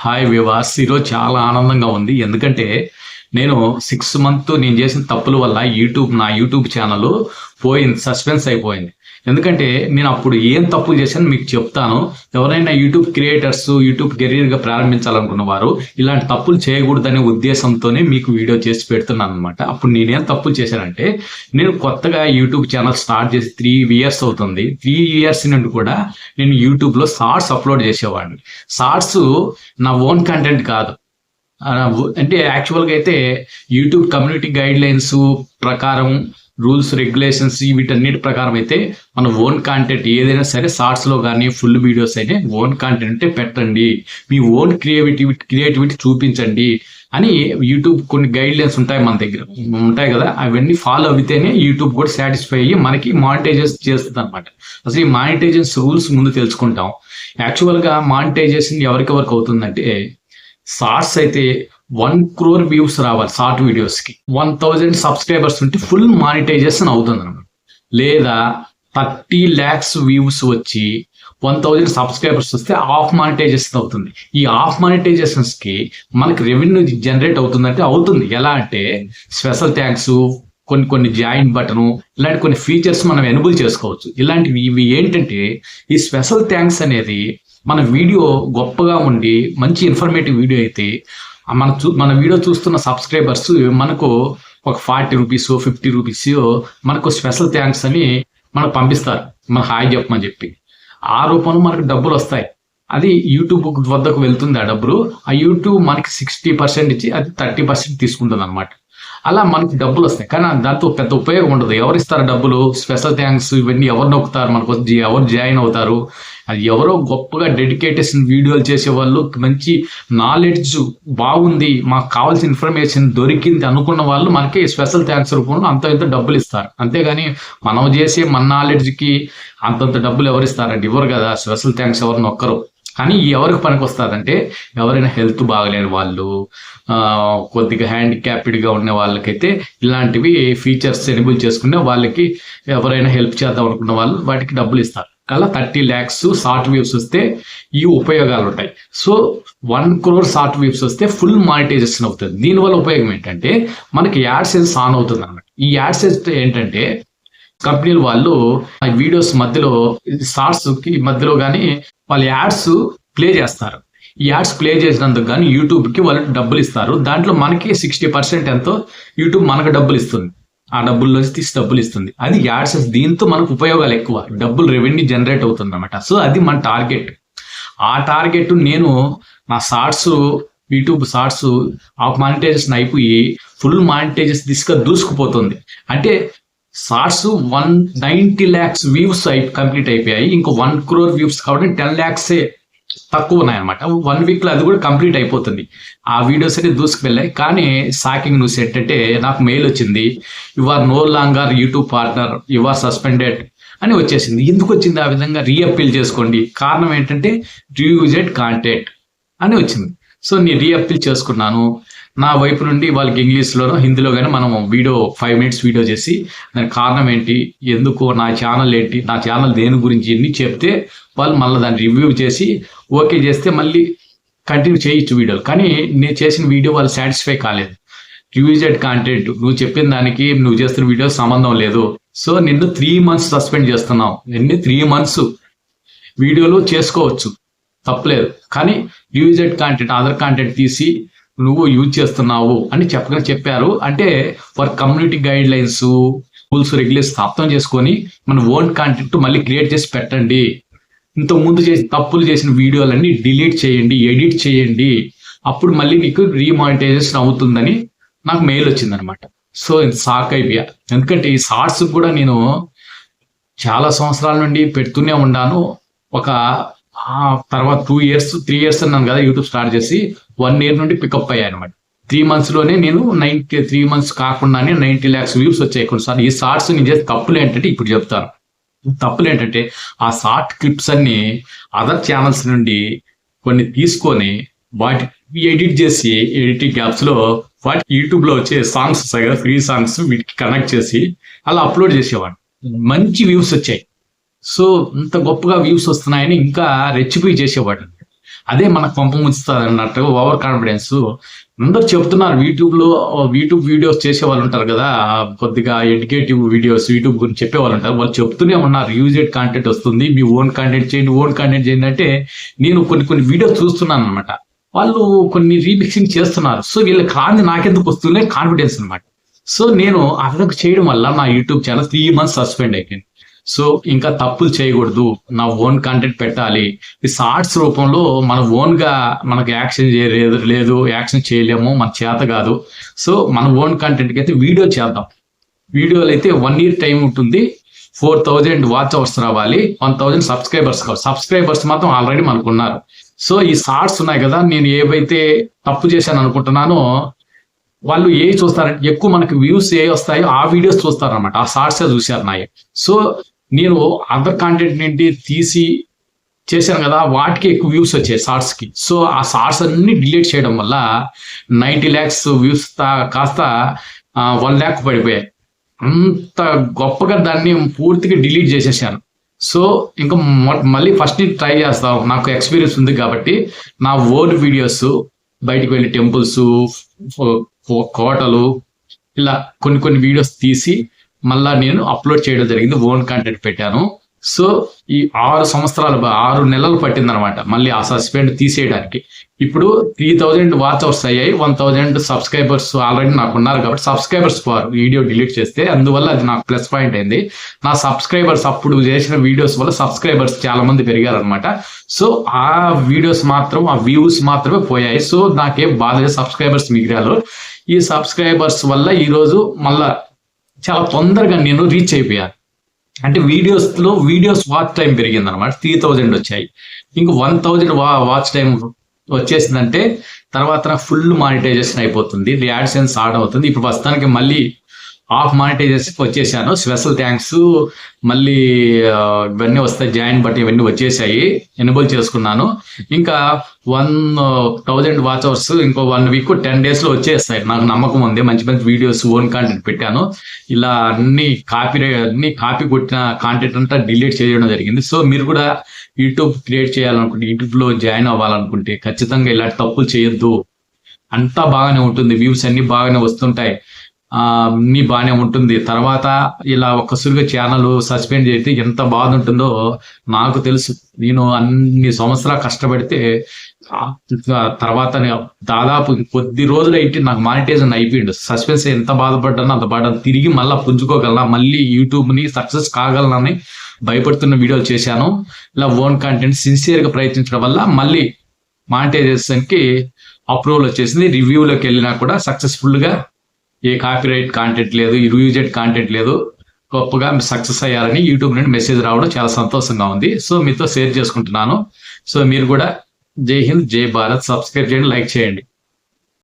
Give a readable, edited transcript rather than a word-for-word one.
Hi వివాస్, ఈరోజు చాలా ఆనందంగా ఉంది. ఎందుకంటే నేను 6 మంత్ నేను చేసిన తప్పుల వల్ల నా యూట్యూబ్ ఛానల్ పోయింది, సస్పెన్స్ అయిపోయింది. ఎందుకంటే నేను అప్పుడు ఏం తప్పులు చేశాను మీకు చెప్తాను. ఎవరైనా యూట్యూబ్ క్రియేటర్స్ యూట్యూబ్ కెరీర్గా ప్రారంభించాలనుకున్న వారు ఇలాంటి తప్పులు చేయకూడదనే ఉద్దేశంతోనే మీకు వీడియో చేసి పెడుతున్నాను అనమాట. అప్పుడు నేనేం తప్పులు చేశానంటే, నేను కొత్తగా యూట్యూబ్ ఛానల్ స్టార్ట్ చేసి 3 years అవుతుంది. 3 years నుండి కూడా నేను యూట్యూబ్లో షార్ట్స్ అప్లోడ్ చేసేవాడిని. షార్ట్స్ నా ఓన్ కంటెంట్ కాదు. అంటే యాక్చువల్గా అయితే యూట్యూబ్ కమ్యూనిటీ గైడ్ లైన్స్ ప్రకారం, రూల్స్ రెగ్యులేషన్స్ వీటన్నిటి ప్రకారం అయితే మన ఓన్ కాంటెంట్ ఏదైనా సరే షార్ట్స్లో కానీ ఫుల్ వీడియోస్ అయితే ఓన్ కాంటెంట్ పెట్టండి, మీ ఓన్ క్రియేటివిటీ చూపించండి అని యూట్యూబ్ కొన్ని గైడ్ లైన్స్ ఉంటాయి, మన దగ్గర ఉంటాయి కదా. అవన్నీ ఫాలో అయితేనే యూట్యూబ్ కూడా సాటిస్ఫై అయ్యి మనకి మానిటైజేషన్ చేస్తుంది అనమాట. అసలు ఈ మానిటైజేషన్ రూల్స్ ముందు తెలుసుకుంటాం. యాక్చువల్గా మానిటైజేషన్ ఎవరికెవరికి అవుతుందంటే, షార్ట్స్ అయితే 1 crore వ్యూస్ రావాలి షార్ట్ వీడియోస్కి. 1000 సబ్స్క్రైబర్స్ ఉంటే ఫుల్ మానిటైజేషన్ అవుతుంది అనమాట. లేదా 30 lakhs వ్యూస్ వచ్చి 1000 సబ్స్క్రైబర్స్ వస్తే హాఫ్ మానిటైజేషన్ అవుతుంది. ఈ హాఫ్ మానిటైజేషన్స్కి మనకి రెవెన్యూ జనరేట్ అవుతుందంటే అవుతుంది. ఎలా అంటే స్పెషల్ థ్యాంక్స్, కొన్ని జాయిన్ బటను, ఇలాంటి కొన్ని ఫీచర్స్ మనం ఎనేబుల్ చేసుకోవచ్చు. ఇలాంటివి ఇవి ఏంటంటే, ఈ స్పెషల్ థ్యాంక్స్ అనేది మన వీడియో గొప్పగా ఉండి మంచి ఇన్ఫర్మేటివ్ వీడియో అయితే మన వీడియో చూస్తున్న సబ్స్క్రైబర్స్ మనకు ఒక 40 రూపీస్ 50 రూపీస్ మనకు స్పెషల్ థ్యాంక్స్ అని మనకు పంపిస్తారు, మన హాయ్ చెప్పమని చెప్పి. ఆ రూపంలో మనకు డబ్బులు వస్తాయి. అది యూట్యూబ్ వద్దకు వెళ్తుంది. ఆ డబ్బులు ఆ యూట్యూబ్ మనకి 60% ఇచ్చి అది 30% తీసుకుంటుంది అనమాట. అలా మనకి డబ్బులు వస్తాయి. కానీ దాంతో పెద్ద ఉపయోగం ఉండదు. ఎవరు ఇస్తారు డబ్బులు? స్పెషల్ థ్యాంక్స్ ఇవన్నీ ఎవరు నొక్కుతారు? మనకు ఎవరు జాయిన్ అవుతారు? అది ఎవరో గొప్పగా డెడికేటేషన్ వీడియోలు చేసేవాళ్ళు, మంచి నాలెడ్జ్ బాగుంది, మాకు కావాల్సిన ఇన్ఫర్మేషన్ దొరికింది అనుకున్న వాళ్ళు మనకి స్పెషల్ థ్యాంక్స్ రూపంలో అంత డబ్బులు ఇస్తారు. అంతేగాని మనం చేసే మన నాలెడ్జ్కి అంతంత డబ్బులు ఎవరు ఇస్తారండి? ఇవ్వరు కదా. స్పెషల్ థ్యాంక్స్ ఎవరు నొక్కరు. కానీ ఎవరికి పనికి వస్తుందంటే, ఎవరైనా హెల్త్ బాగలేని వాళ్ళు, కొద్దిగా హ్యాండిక్యాప్డ్గా ఉన్న వాళ్ళకైతే ఇలాంటివి ఫీచర్స్ ఎనేబుల్ చేసుకునే వాళ్ళకి, ఎవరైనా హెల్ప్ చేద్దాం అనుకున్న వాళ్ళు వాటికి డబ్బులు ఇస్తారు. అలా 30 lakhs షార్ట్ వ్యూస్ వస్తే ఈ ఉపయోగాలు ఉంటాయి. సో 1 crore షార్ట్ వ్యూస్ వస్తే ఫుల్ మానిటైజేషన్ అవుతుంది. దీనివల్ల ఉపయోగం ఏంటంటే, మనకి యాడ్సెన్స్ ఆన్ అవుతుంది అన్నమాట. ఈ యాడ్సెన్స్ ఏంటంటే, కంపెనీలు వాళ్ళు ఆ వీడియోస్ మధ్యలో, షార్ట్స్ కి మధ్యలో కానీ వాళ్ళు యాడ్స్ ప్లే చేస్తారు. ఈ యాడ్స్ ప్లే చేసినందుకు కానీ యూట్యూబ్కి వాళ్ళు డబ్బులు ఇస్తారు. దాంట్లో మనకి 60% ఎంతో యూట్యూబ్ మనకు డబ్బులు ఇస్తుంది. ఆ డబ్బుల్లో తీసి డబ్బులు ఇస్తుంది. అది యాడ్స్. దీంతో మనకు ఉపయోగాలు ఎక్కువ, డబ్బులు రెవెన్యూ జనరేట్ అవుతుంది అనమాట. సో అది మన టార్గెట్. ఆ టార్గెట్ నేను నా shorts, YouTube shorts of monetisation అయిపోయి ఫుల్ మానిటైజేషన్ దిశగా దూసుకుపోతుంది. అంటే షార్ట్స్ 190 lakhs వ్యూస్ కంప్లీట్ అయిపోయాయి. ఇంకో 1 crore వ్యూస్ కాబట్టి 10 lakhs తక్కువ ఉన్నాయన్నమాట. 1 weekలో అది కూడా కంప్లీట్ అయిపోతుంది. ఆ వీడియోస్ అయితే దూసుకువెళ్ళాయి. కానీ షాకింగ్ న్యూస్ ఏంటంటే, నాకు మెయిల్ వచ్చింది, you are no longer YouTube partner, you are suspended అని వచ్చేసింది. ఎందుకు వచ్చింది ఆ విధంగా? రీఅప్పీల్ చేసుకోండి. కారణం ఏంటంటే రీయూజ్డ్ కాంటెంట్ అని వచ్చింది. సో నేను రీఅప్పీల్ చేసుకున్నాను. నా వైపు నుండి వాళ్ళకి ఇంగ్లీష్లోనో హిందీలో కానీ మనం 5 minutes వీడియో చేసి దానికి కారణం ఏంటి, ఎందుకు, నా ఛానల్ ఏంటి, నా ఛానల్ దేని గురించి ఎన్ని చెప్తే వాళ్ళు మళ్ళీ దాన్ని రివ్యూ చేసి ఓకే చేస్తే మళ్ళీ కంటిన్యూ చేయొచ్చు వీడియోలు. కానీ నేను చేసిన వీడియో వాళ్ళు సాటిస్ఫై కాలేదు. రివ్యూజెడ్ కాంటెంట్, నువ్వు చెప్పిన దానికి నువ్వు చేస్తున్న వీడియో సంబంధం లేదు. సో నిన్ను 3 months సస్పెండ్ చేస్తున్నావు. 3 months వీడియోలు చేసుకోవచ్చు, తప్పలేదు. కానీ రివ్యూజెడ్ కాంటెంట్, అదర్ కాంటెంట్ తీసి నువ్వు యూజ్ చేస్తున్నావు అని చెప్పారు. అంటే for community guide lines, rules regulations అర్థం చేసుకొని మన ఓన్ కాంటెంట్ మళ్ళీ క్రియేట్ చేసి పెట్టండి. ఇంతకుముందు తప్పులు చేసిన వీడియోలన్నీ డిలీట్ చేయండి, ఎడిట్ చేయండి. అప్పుడు మళ్ళీ నీకు రీమానిటైజేషన్ అవుతుందని నాకు మెయిల్ వచ్చిందనమాట. సో షాక్ అయిపోయా. ఎందుకంటే ఈ షార్ట్స్ కూడా నేను చాలా సంవత్సరాల నుండి పెడుతూనే ఉన్నాను. ఒక తర్వాత 3 years అన్నాను కదా యూట్యూబ్ స్టార్ట్ చేసి. 1 year నుండి పికప్ అయ్యాయి అనమాట. 3 monthsలోనే నేను 3 months కాకుండానే 90 lakhs వ్యూస్ వచ్చాయి. కొన్నిసార్లు ఈ షార్ట్స్ నేను చేసే తప్పులు ఏంటంటే, ఇప్పుడు చెప్తాను. తప్పులు ఏంటంటే, ఆ షార్ట్ క్లిప్స్ అన్ని అదర్ ఛానల్స్ నుండి కొన్ని తీసుకొని వాటి ఎడిట్ చేసి, ఎడిటింగ్ యాప్స్లో వాటి యూట్యూబ్లో వచ్చే సాంగ్స్ వస్తాయి కదా, ఫ్రీ సాంగ్స్, వీటికి కనెక్ట్ చేసి అలా అప్లోడ్ చేసేవాడు. మంచి వ్యూస్ వచ్చాయి. సో ఇంత గొప్పగా వ్యూస్ వస్తున్నాయని ఇంకా రెచ్చిపోయి చేసేవాడు. అదే మనకు పంప ముంచుతుంది అన్నట్టు ఓవర్ కాన్ఫిడెన్స్. అందరు చెప్తున్నారు యూట్యూబ్ వీడియోస్ చేసే వాళ్ళు ఉంటారు కదా, కొద్దిగా ఎడ్యుకేటివ్ వీడియోస్ యూట్యూబ్ గురించి చెప్పే వాళ్ళు ఉంటారు, వాళ్ళు చెప్తూనే ఉన్నారు యూజెడ్ కాంటెంట్ వస్తుంది, మీ ఓన్ కాంటెంట్ చేయండి అంటే నేను కొన్ని వీడియోస్ చూస్తున్నాను అనమాట. వాళ్ళు కొన్ని రీమిక్సింగ్ చేస్తున్నారు. సో వీళ్ళకి కాంతి నాకెందుకు వస్తుందే కాన్ఫిడెన్స్ అనమాట. సో నేను అలా చేయడం వల్ల నా యూట్యూబ్ ఛానల్ 3 months సస్పెండ్ అయిపోయింది. సో ఇంకా తప్పులు చేయకూడదు, నా ఓన్ కంటెంట్ పెట్టాలి. ఈ షార్ట్స్ రూపంలో మన ఓన్ గా మనకు యాక్షన్ లేదు, యాక్షన్ చేయలేము, మన చేత కాదు. సో మన ఓన్ కంటెంట్ కి అయితే వీడియో చేద్దాం. వీడియోలు అయితే 1 year టైం ఉంటుంది, 4000 వాచ్ అవర్స్ రావాలి, 1000 సబ్స్క్రైబర్స్ కావాలి. సబ్స్క్రైబర్స్ మాత్రం ఆల్రెడీ మనకు ఉన్నారు. సో ఈ షార్ట్స్ ఉన్నాయి కదా, నేను ఏవైతే తప్పు చేశాను అనుకుంటున్నానో వాళ్ళు ఏ చూస్తారంటే ఎక్కువ మనకి వ్యూస్ ఏ వస్తాయో ఆ వీడియోస్ చూస్తారనమాట, ఆ షార్ట్స్ చూశారు నాయ. సో నేను అదర్ కాంటెంట్ నుండి తీసి చేశాను కదా, వాటికి ఎక్కువ వ్యూస్ వచ్చాయి షార్ట్స్ కి. సో ఆ షార్ట్స్ అన్ని డిలీట్ చేయడం వల్ల 90 lakhs వ్యూస్ కాస్త 1 lakh పడిపోయాయి. అంత గొప్పగా దాన్ని పూర్తిగా డిలీట్ చేసేసాను. సో ఇంకా మళ్ళీ ఫస్ట్ ట్రై చేస్తాం, నాకు ఎక్స్పీరియన్స్ ఉంది కాబట్టి. నా ఓన్ వీడియోస్ బయటికి వెళ్ళి టెంపుల్స్, కోటలు, ఇలా కొన్ని వీడియోస్ తీసి మళ్ళా నేను అప్లోడ్ చేయడం జరిగింది, ఓన్ కంటెంట్ పెట్టాను. సో ఈ 6 నెలలు పట్టిందనమాట మళ్ళీ ఆ సస్పెండ్ తీసేయడానికి. ఇప్పుడు 3000 వాచ్ అవర్స్ అయ్యాయి, 1000 సబ్స్క్రైబర్స్ ఆల్రెడీ నాకు ఉన్నారు కాబట్టి సబ్స్క్రైబర్స్ పోరు వీడియో డిలీట్ చేస్తే. అందువల్ల అది నాకు ప్లస్ పాయింట్ అయింది. నా సబ్స్క్రైబర్స్ అప్పుడు చేసిన వీడియోస్ వల్ల సబ్స్క్రైబర్స్ చాలా మంది పెరిగారు అనమాట. సో ఆ వీడియోస్ మాత్రం, ఆ వ్యూస్ మాత్రమే పోయాయి. సో నాకేం బాధ లేదు, సబ్స్క్రైబర్స్ మిగిలారు. ఈ సబ్స్క్రైబర్స్ వల్ల ఈరోజు మళ్ళా చాలా తొందరగా నేను రీచ్ అయిపోయాను. అంటే వీడియోస్ వాచ్ టైం పెరిగింది అనమాట, 3000 వచ్చాయి. ఇంక 1000 వాచ్ టైం వచ్చేసిందంటే తర్వాత ఫుల్ మానిటైజేషన్ అయిపోతుంది, యాడ్సెన్స్ ఆన్ అవుతుంది. ఇప్పుడు ప్రస్తుతానికి మళ్ళీ ఆఫ్ మానిటైజేషన్ వచ్చేసాను. Special thanks. మళ్ళీ ఇవన్నీ వస్తాయి, జాయిన్ బట్టి ఇవన్నీ వచ్చేసాయి, ఎనేబుల్ చేసుకున్నాను. ఇంకా 1000 వాచ్ అవర్స్ ఇంకో 1 week 10 days లో వచ్చేస్తాయి, నాకు నమ్మకం ఉంది. మంచి వీడియోస్, ఓన్ కాంటెంట్ పెట్టాను. ఇలా అన్ని కాపీ కొట్టిన కాంటెంట్ అంతా డిలీట్ చేయడం జరిగింది. సో మీరు కూడా యూట్యూబ్ క్రియేట్ చేయాలనుకుంటే, యూట్యూబ్ లో జాయిన్ అవ్వాలనుకుంటే ఖచ్చితంగా ఇలాంటి తప్పులు చేయొద్దు. అంతా బాగానే ఉంటుంది, వ్యూస్ అన్ని బాగానే వస్తుంటాయి, అన్ని బాగానే ఉంటుంది. తర్వాత ఇలా ఒక్కసారిగా ఛానల్ సస్పెండ్ చేస్తే ఎంత బాధ ఉంటుందో నాకు తెలుసు. నేను అన్ని సంవత్సరాలు కష్టపడితే తర్వాత దాదాపు కొద్ది రోజులు అయితే నాకు మానిటైజేషన్ అయిపోయింది. సస్పెన్స్ ఎంత బాధపడ్డానో అంత బాధ తిరిగి మళ్ళీ పుంజుకోగలనా, మళ్ళీ యూట్యూబ్ ని సక్సెస్ కాగలనని భయపడుతున్న వీడియోలు చేశాను. ఇలా ఓన్ కంటెంట్ సిన్సియర్ గా ప్రయత్నించడం వల్ల మళ్ళీ మానిటైజేషన్ కి అప్రూవల్ వచ్చేసింది. రివ్యూలోకి వెళ్ళినా కూడా సక్సెస్ఫుల్ గా ఏ కాపీరైట్ కాంటెంట్ లేదు, యూజెడ్ కాంటెంట్ లేదు, గొప్పగా సక్సెస్ అయ్యారని యూట్యూబ్ నుండి మెసేజ్ రావడం చాలా సంతోషంగా ఉంది. సో మీతో షేర్ చేసుకుంటున్నాను. సో మీరు కూడా జై హింద్, జై భారత్, సబ్స్క్రైబ్ చేయండి, లైక్ చేయండి.